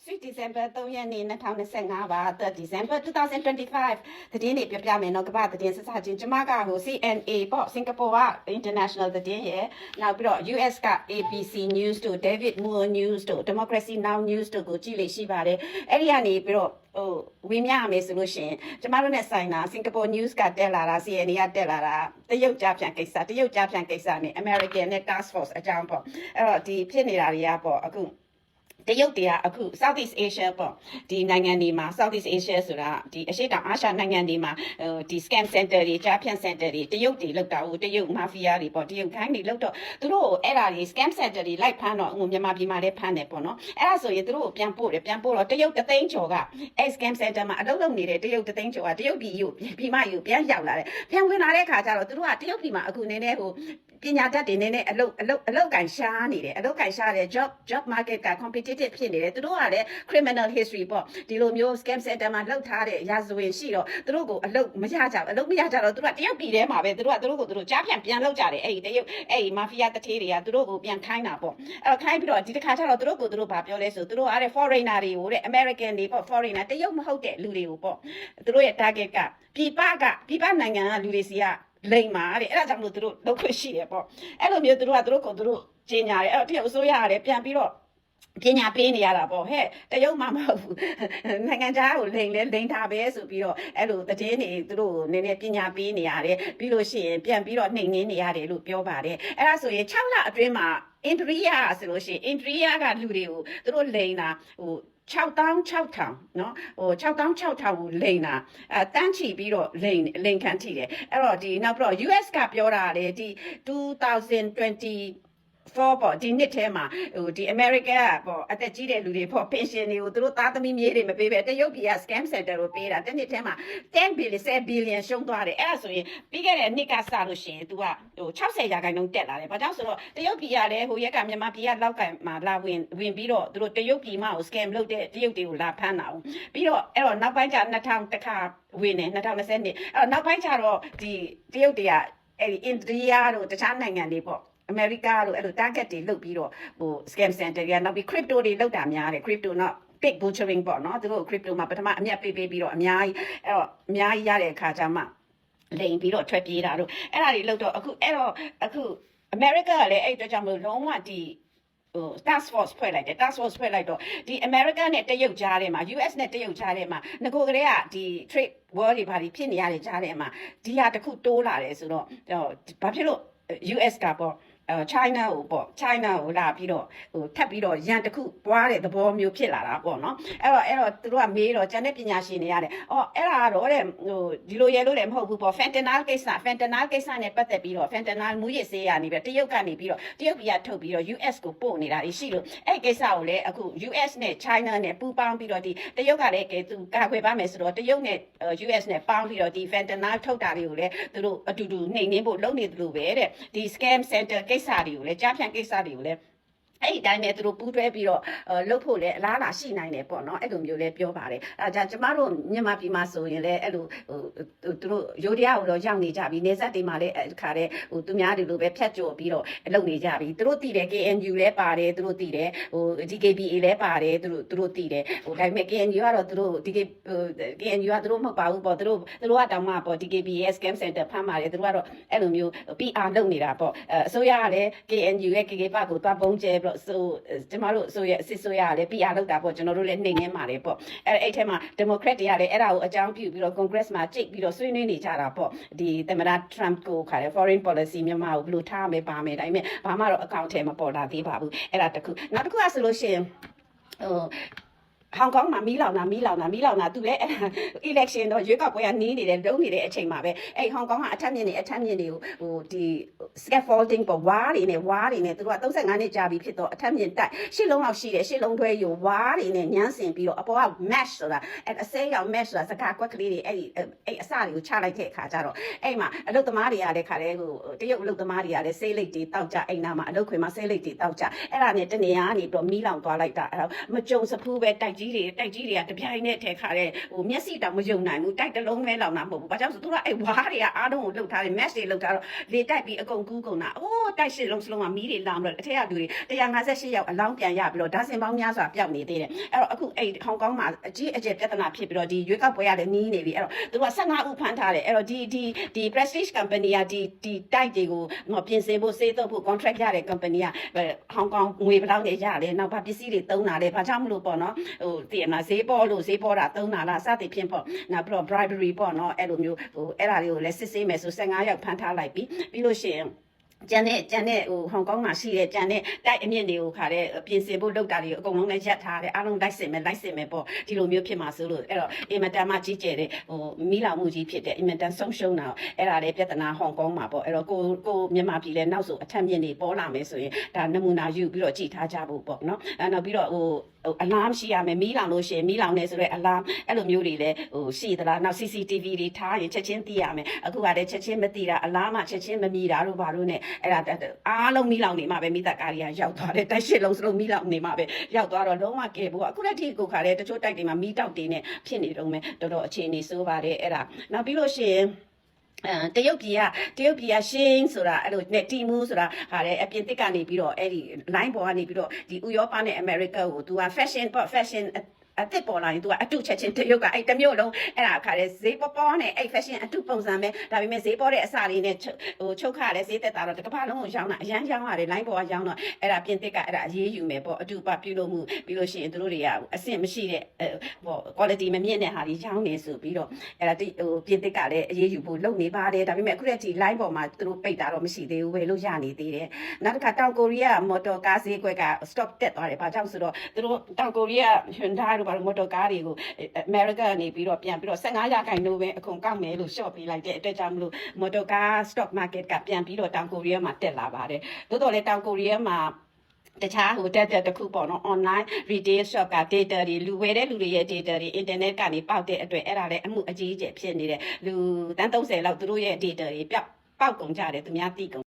Sweet December 3ရက်နေ့2025ပါ 3 December 2025သတင်းတွေပြောပြမယ်နော်ကမ္ဘာသတင်းစစချင်းကျမကဟို CNA ပေါ့စင်ကာပူက international သတင်းရယ်နောက်ပြီးတော့ US က ABC News တို့ David Moore News တို့ Democracy Now News တို့ကိုကြည့်လို့ရှိပါတယ်အဲ့ဒီကနေပြီးတော့ဝင်းမြရမယ်ဆိုလို့ရှိရင်ကျမတို့နဲ့ဆိုင်တာစင်ကာပူ news ကတက်လာတာ CNA ကတက်လာတာတရုတ်ကြားပြန်ကိစ္စနဲ့ American နဲ့ task force အကြောင်းပေါ့အဲ့တော့ဒီဖြစ်နေတာတွေကပေါ့အခုတရုတ်တွေကအခု Southeast Asia ပေါ့ဒီနိုင်ငံတွေမှာ Southeast Asia ဆိုတာဒီအရှေ့တောင်အာရှနိုင်ငံတွေမှာဒီ scam center တွေကြားဖြန့် center တွေတရုတ်တွေလောက်တာဟိုတရုတ် mafia တွေပေါ့တရုတ်ခိုင်းတွေလောက်တော့သူတို့အဲ့ဒါတွေ scam center တွေလိုက်ဖမ်းတော့မြန်မာပြည်မှာလည်းဖမ်းတယ်ပေါ့နော်အဲ့ဒါဆိုရင်သူတို့ကိုပြန်ပို့တော့တရုတ်3သိန်းကျော်ကအဲ့ scam center မှာအလုပ်လုပ်နေတဲ့တရုတ်3သိန်းကျော်ကတရုတ်ပြည်ပြန်ရောက်လာတယ်ပြန်ဝင်လာတဲ့ခါကျတော့သူတို့ကတရုတ်ပြည်မှာအခုနည်းနည်းဟိုပညာတတ်တွေနည်းနည်းအလုတ်ကန်ရှားနေတယ်အလုတ်ကန်ရှားတယ် job market က competitive ဖြစ်နေတယ်သူတို့ကလည်း criminal history ပေါ့ဒီလိုမျိုး scam center မှာလှုပ်ထားတဲ့ရာဇဝင်ရှိတော့သူတို့ကိုအလုတ်မရကြတော့သူတို့ကတရုတ်ပြည်ထဲမှာပဲသူတို့ကြားပြန်လှုပ်ကြတယ်အဲ့ဒီတရုတ်အဲ့ဒီ mafia တထေးတွေကသူတို့ကိုပြန်ခိုင်းတာပေါ့အဲ့တော့ခိုင်းပြီးတော့ဒီတစ်ခါကျတော့သူတို့ဘာပြောလဲဆိုသူတို့ကတဲ့ foreigner တွေကိုတဲ့ American တွေပေါ့ foreigner တရုတ်မဟုတ်တဲ့လူတွေကိုပေါ့သူတို့ရဲ့ target ကပြည်ပနိုင်ငံကလူတွေစီကလိမ်မာတဲ့အဲ့ဒါကြောင့်လို့သူတို့လောက်ခွင့်ရှိတယ်ပေါ့အဲ့လိုမျိုးသူတို့ကျင်ညာတယ်အဲ့တော့တရုတ်အစိုးရရတယ်ပြန်ပြီးတော့ပညာပေးနေရတာပေါ့ဟဲ့တရုတ်မှမဟုတ်ဘူးနိုင်ငံခြားကိုလိမ်ထားပဲဆိုပြီးတော့အဲ့လိုသတင်းတွေသူတို့နည်းနည်းပညာပေးနေရတယ်ပြီးလို့ရှိရင်ပြန်ပြီးတော့နှိမ်နှင်းနေရတယ်လို့ပြောပါတယ်အဲ့ဒါဆိုရင်6လအတွင်းမှာအိန္ဒြိယဆိုလို့ရှိရင်အိန္ဒြိယကလူတွေကိုသူတို့လိမ်တာဟို6,600နော်ဟို6,600ကိုလိန်တာတန်းချီပြီးတော့လိန်ခံထိတယ်အဲ့တော့ဒီနောက်ပြီးတော့ US ကပြောတာလေဒီ2024ပေါ့ဒီနှစ်ထဲမှာဟိုဒီ America ပေါ့အသက်ကြီးတဲ့လူတွေပေါ့ pension တွေကိုသူတို့သားသမီးမြေးတွေမပေးပဲတရုတ်ပြည်က scam center ကိုပေးတာတစ်နှစ်ထဲမှာ10 billion ရှုံးသွားတယ်အဲ့ဒါဆိုရင်ပြီးခဲ့တဲ့နှစ်ကစလို့ရှိရင် तू ကဟို60%တက်လာတယ်ဘာကြောင့်ဆိုတော့တရုတ်ပြည်ကလည်းဟိုရက်ကမြန်မာပြည်ကလောက်ကန်မှာလာဝင်ပြီးတော့သူတို့တရုတ်ပြည်မှာကို scam လုပ်တဲ့တရုတ်တွေကိုလာဖမ်းတာအောင်ပြီးတော့အဲ့တော့နောက်ပိုင်းကျ2000တခါဝင်တယ်2020နှစ်အဲ့တော့နောက်ပိုင်းကျတော့ဒီတရုတ်တွေကအဲ့ဒီအိန္ဒိယတို့တခြားနိုင်ငံတွေပေါ့အမေရိကတို့အဲ့လို target တွေလုပ်ပြီးတော့ဟို scam center တွေကနောက်ပြီး crypto တွေလုပ်တာများတယ် crypto နော် big butchering ပေါ့နော်သူတို့ crypto မှာပထမအမြတ်ပေးပြီးတော့အများကြီးအဲ့တော့အများကြီးရတဲ့အခါကျမှလိန်ပြီးတော့ထွက်ပြေးတာတို့အဲ့ဒါတွေလုပ်တော့အခု America ကလည်းအဲ့အတွက်ကြောင့်မလို့လုံးဝဒီဟို task force ဖွဲ့လိုက်တော့ဒီ America နဲ့တရုတ်ကြားထဲမှာ US နဲ့တရုတ်ကြားထဲမှာငကိုကလေးကဒီ trade war တွေဘာတွေဖြစ်နေရတဲ့ကြားထဲမှာဒီဟာတစ်ခုတိုးလာတယ်ဆိုတော့ဘာဖြစ်လို့ US ကပေါ့China ကိုလာပြီးတော့ဟိုထပ်ပြီးတော့ရန်တစ်ခုပွားတဲ့သဘောမျိုးဖြစ်လာတာပေါ့နော်အဲ့တော့သူတို့ကမေးတော့ကျန်တဲ့ပညာရှင်တွေရတယ်အဲ့ဒါကတော့တဲ့ဟိုဒီလိုရဲလို့လည်းမဟုတ်ဘူးပေါ့ fentanyl ကိစ္စနဲ့ပတ်သက်ပြီးတော့ fentanyl မူရစ်ဆေးရနေပြီးတရုတ်ကနေပြီးတော့တရုတ်ပြည်ကထုတ်ပြီးတော့ US ကိုပို့နေတာရှိလို့အဲ့ကိစ္စကိုလည်းအခု US နဲ့ China နဲ့ပူးပေါင်းပြီးတော့ဒီတရုတ်ကလည်းသူကာကွယ်ပါမယ်ဆိုတော့တရုတ်နဲ့ US နဲ့ပေါင်းပြီးတော့ဒီ fentanyl ထုတ်တာတွေကိုလည်းသူတို့အတူတူနှိမ်နှင်းဖို့လုပ်နေသလိုပဲတဲ့ဒီ scam center ကိစ္စတွေကိုလည်းကြားဖြန့်ကိစ္စတွေကိုလည်းအဲ့ဒီတိုင်းပဲသူတို့ပူးတွဲပြီးတော့လှုပ်ဖို့လည်းအလားအလာရှိနိုင်တယ်ပေါ့နော်အဲ့လိုမျိုးလည်းပြောပါတယ်အဲဒါကြောင့်ကျမတို့မြန်မာပြည်မှာဆိုရင်လည်းအဲ့လိုသူတို့ရိုးတရားကိုတော့ရောက်နေကြပြီနေဆက်တွေမှာလည်းအခါတဲ့ဟိုသူများတွေလိုပဲဖြတ်ကျော်ပြီးတော့လုပ်နေကြပြီသူတို့တည်တယ် KNU လည်းပါတယ်သူတို့တည်တယ်ဟို DKBA လည်းပါတယ်သူတို့တည်တယ်ဟိုဒါပေမဲ့ KNU ကတော့သူတို့ KNU ကသူတို့မဟုတ်ပါဘူးပေါ့သူတို့ကတောင်မှပေါ့ DKBA scam center ဖမ်းပါတယ်သူတို့ကတော့အဲ့လိုမျိုး PR လုပ်နေတာပေါ့အစိုးရကလည်း KNU ရဲ့ KK ဘကိုသွားပုံးကျဲဆိုကျမတို့ဆိုရအစစ်ဆိုရလည်း PR လောက်တာပေါ့ကျွန်တော်တို့လည်းနှိမ်နှင်းပါတယ်ပေါ့အဲ့ထဲမှာ Democrat တွေကလည်းအဲ့ဒါကိုအကြောင်းပြုပြီးတော့ Congress မှာကြိတ်ပြီးတော့ဆွေးနွေးနေကြတာပေါ့ဒီသမ္မတ Trump ကိုခါတယ် foreign policy မြန်မာကိုဘယ်လိုထားမယ်ပါမယ်ဒါပေမဲ့ဘာမှတော့အကောင့်ထဲမပေါ်လာသေးပါဘူးအဲ့ဒါတခုနောက်တစ်ခုကဆိုလို့ရှိရင်ဟောင်ကောင်မှာမီးလောင်တာသူလည်း election တော့ရွေးကောက်ပွဲကနီးနေတယ်လုံးနေတဲ့အချိန်မှာပဲအဲ့ဟောင်ကောင်ကအထက်မြင့်နေကိုဟိုဒီ scaffolding ပေါ်ဝါးတွေနဲ့သူတို့က35နှစ်ကြာပြီဖြစ်တော့အထက်မြင့်တိုက်ရှစ်လုံးလောက်ရှိတယ်ရှစ်လုံးတွဲယူဝါးတွေနဲ့ညှန်းစင်ပြီးတော့အပေါ်က mesh ဆိုတာအဲ့အစိမ်းရောင် mesh ဆိုတာစကားကွက်ကလေးတွေအဲ့အစတွေကိုချလိုက်တဲ့အခါကျတော့အဲ့မှာအလုတ်သမားတွေကလည်းခါလဲဟိုတရုတ်အလုတ်သမားတွေကလည်းဆေးလိပ်တွေတောက်ကြအိမ်နာမှာအလုတ်ခွေမှာဆေးလိပ်တွေတောက်ကြအဲ့ဒါနဲ့တနေရာကနေတော့မီးလောင်သွားလိုက်တာအဲ့တော့မကြုံစဖူးပဲတိုက် ကြီးတွေကတပြိုင်နဲ့ထဲခါတဲ့ဟိုမျက်စိတောင်မယုံနိုင်ဘူးတိုက်တလုံးပဲလောက်တာမဟုတ်ဘူးဘာကြောင့်ဆိုသူကအဲ့ဝါးတွေကအားလုံးကိုလှုပ်ထားတယ် match တွေလှုပ်ထားတော့လေတိုက်ပြီးအကုန်ကူးကုန်တာအိုးတိုက်ရှစ်လုံးစလုံးကမီးတွေလောင်ပြီးတော့အထက်ကလူတွေ158ယောက်အလောင်းပြန်ရပြီးတော့ဒါစင်ပေါင်းများစွာပျောက်နေသေးတယ်အဲ့တော့အခုအဲ့ဟောင်ကောင်မှာအကြီးအကျယ်ပြဿနာဖြစ်ပြီးတော့ဒီရွေးကောက်ပွဲရလည်းနီးနေပြီအဲ့တော့သူက15ဦးဖမ်းထားတယ်အဲ့တော့ဒီ prestige company ကဒီတိုက်တွေကိုပြင်ဆင်ဖို့စေးတော့ဖို့ contract ရတဲ့ company ကဟောင်ကောင်ငွေဘယ်လောက်နဲ့ရတယ်နောက်ဘာပစ္စည်းတွေသုံးတာလဲဘာကြောင့်မလို့ပေါ့နော်ဟိုတည်မှာဈေးပေါ်တာသုံးတာလားစသည်ဖြင့်ပေါ့နောက်ပြီးတော့ bribery ပေါ့နော်အဲ့လိုမျိုးဟိုအဲ့ဒါတွေကိုလည်းစစ်ဆေးမယ်ဆို15ယောက်ဖမ်းထားလိုက်ပြီးလို့ရှိရင်ကျန်တဲ့ဟိုဟောင်ကောင်မှာရှိတဲ့ကျန်တဲ့တိုက်အမြင့်တွေကိုခါတဲ့ပြင်ဆင်ဖို့လုပ်တာတွေအကုန်လုံးလည်းရပ်ထားတယ်အားလုံးလိုက်စင်မယ်ပေါ့ဒီလိုမျိုးဖြစ်မှာဆိုလို့အဲ့တော့အင်မတန်မှကြီးကျယ်တဲ့ဟိုမိလောင်မှုကြီးဖြစ်တဲ့အင်မတန်ဆုံးရှုံးတာအဲ့ဒါလည်းပြဿနာဟောင်ကောင်မှာပေါ့အဲ့တော့ကိုမြန်မာပြည်လည်းနောက်ဆိုအထက်မြင့်တွေပေါ်လာမယ်ဆိုရင်ဒါနမူနာယူပြီးတော့ကြည်ထားကြဖို့ပေါ့နော်နောက်ပြီးတော့ဟိုအလာမ်ရှိရမယ်မီးလောင်လို့ရှိရင်မီးလောင်နေဆိုတော့အလာမ်အဲ့လိုမျိုးတွေလည်းဟိုရှိသလားနောက် CCTV တွေထားရင်ချက်ချင်းသိရမယ်အခုကလည်းချက်ချင်းမသိတာအလာမ်မှချက်ချင်းမမီးတာတို့ဘာလို့ ਨੇ အဲ့ဒါအားလုံးမီးလောင်နေမှာပဲမိသားကားတွေကရောက်သွားတယ်တိုက်ရှစ်လုံးစလုံးမီးလောင်နေမှာပဲရောက်သွားတော့လုံးဝကဲဖို့အခုလက်ထိကိုခါတယ်တချို့တိုက်တွေမှာမီးတောက်တွေနဲ့ဖြစ်နေတော့မယ်တော်တော်အခြေအနေဆိုးပါတယ်အဲ့ဒါနောက်ပြီးလို့ရှိရင်တရုတ်ပြည်ကရှင်းဆိုတာအဲ့လိုနဲ့တီမူဆိုတာဟာလေအပြင်တစ်ကနေပြီးတော့အဲ့ဒီ line ပေါ်ကနေပြီးတော့ဒီဥရောပနဲ့အမေရိကကို तू က fashion အစ်စ်ပေါ်လာရင် तू ကအတူချက်ချင်းတရုတ်ကအဲ့တမျိုးလုံးအဲ့ဒါခါလေဈေးပေါ်နဲ့အဲ့ fashion အတူပုံစံပဲဒါပေမဲ့ဈေးပေါ်တဲ့အစာလေးနဲ့ဟိုချုပ်ခါလဲဈေးသက်တာတော့တစ်ကမ္ဘာလုံးကိုရောင်းတာအရန်ရောင်းရတယ် line ပေါ်ကရောင်းတော့အဲ့ဒါပြင်တစ်ကအဲ့ဒါအရေးယူမယ်ပေါ့အတူပပြုလို့မှုပြီးလို့ရှိရင်တို့တွေကအဆင့်မရှိတဲ့ဟို quality မမြင့်တဲ့ဟာတွေရောင်းနေဆိုပြီးတော့အဲ့ဒါဟိုပြင်တစ်ကလည်းအရေးယူဖို့လုပ်နေပါတယ်ဒါပေမဲ့အခုတည်းဒီ line ပေါ်မှာတို့ပိတ်တာတော့မရှိသေးဘူးပဲလို့ရနေသေးတယ်နောက်တစ်ခါတောင်ကိုရီးယားမော်တော်ကားဈေးကွက်က stop တက်သွားတယ်ဘာကြောင့်ဆိုတော့တို့တောင်ကိုရီးယား Hyundai တို့ဘာလို့မော်တော်ကားတွေကို America ကနေပြီးတော့ပြန်ပြီးတော့15%ပဲအခွန်ကောက်မယ်လို့ short ပေးလိုက်တဲ့အတွက်ကြောင့်မလို့မော်တော်ကား stock market ကပြန်ပြီးတော့တောင်ကိုရီးယားမှာတက်လာပါတယ်သို့တော်လည်းတောင်ကိုရီးယားမှာတခြားဟိုတက်တစ်ခုပေါ့နော် online retail shop က data တွေလူဝယ်တဲ့လူတွေရဲ့ data တွေ internet ကနေပေါက်တဲ့အတွက်အဲ့ဒါလည်းအမှုအကြီးအကျယ်ဖြစ်နေတယ်လူတန်း30လောက်သူတို့ရဲ့ data တွေပေါက်ကုန်ကြတယ်သူများသိကုန်